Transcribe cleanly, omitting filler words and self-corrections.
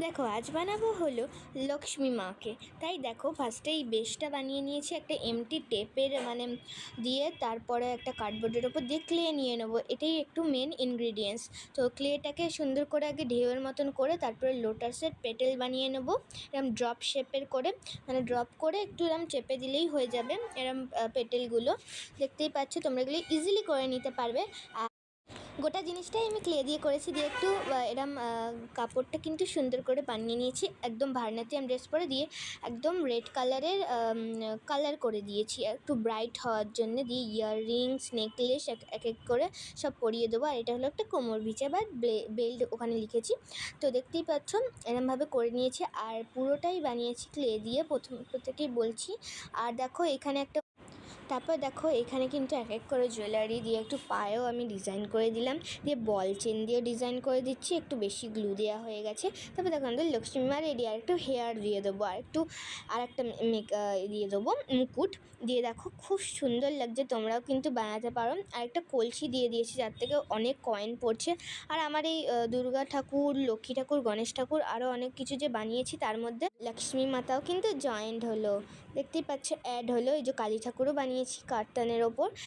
দেখো আজ বানাবো হলো লক্ষ্মী মাকে। তাই দেখো ফার্স্টে এই বেসটা বানিয়ে নিয়েছি একটা এমটি টেপের দিয়ে, তারপরে একটা কার্ডবোর্ডের ওপর দিয়ে ক্লে নিয়ে নেবো। এটাই একটু মেন ইনগ্রিডিয়েন্টস। তো ক্লেটাকে সুন্দর করে আগে ঢেউয়ের মতন করে তারপরে লোটাসের পেটেল বানিয়ে নেবো এরম ড্রপ শেপের করে, ড্রপ করে একটু এরম চেপে দিলেই হয়ে যাবে এরম পেটেলগুলো। দেখতেই পাচ্ছ, তোমরা এগুলি ইজিলি করে নিতে পারবে। গোটা জিনিসটাই আমি ক্লে দিয়ে করেছি, দিয়ে একটু এরম কাপড়টা কিন্তু সুন্দর করে বানিয়ে নিয়েছি একদম ভারনাটিয়াম ড্রেস পরে, দিয়ে একদম রেড কালারের কালার করে দিয়েছি একটু ব্রাইট হওয়ার জন্য, দিয়ে ইয়াররিংস নেকলেস এক এক করে সব পরিয়ে দেবো। আর এটা হলো একটা কোমর ভিচা বা বেল্ট ওখানে লিখেছি। তো দেখতেই পাচ্ছ এরমভাবে করে নিয়েছি, আর পুরোটাই বানিয়েছি ক্লে দিয়ে প্রথম থেকেই বলছি। আর দেখো এখানে একটা, তারপর দেখো এখানে কিন্তু এক এক করে জুয়েলারি দিয়ে একটু পায়েও আমি ডিজাইন করে দিলাম, দিয়ে বল চেন দিয়েও ডিজাইন করে দিচ্ছি, একটু বেশি গ্লু দেওয়া হয়ে গেছে। তারপর দেখো আমাদের লক্ষ্মী মা রেডি। আর একটু হেয়ার দিয়ে দেবো, আর একটা দিয়ে দেবো মুকুট দিয়ে। দেখো খুব সুন্দর লাগছে, তোমরাও কিন্তু বানাতে পারো। আর একটা কলসি দিয়ে দিয়েছি যার থেকে অনেক কয়েন পড়ছে। আর আমার এই দুর্গা ঠাকুর, লক্ষ্মী ঠাকুর, গণেশ ঠাকুর আরও অনেক কিছু যে বানিয়েছি তার মধ্যে লক্ষ্মী মাতাও কিন্তু জয়েন্ট হলো, দেখতেই পাচ্ছ অ্যাড হলো। এই যে কালী ঠাকুরও বানিয়েছি কার্টনের ওপর।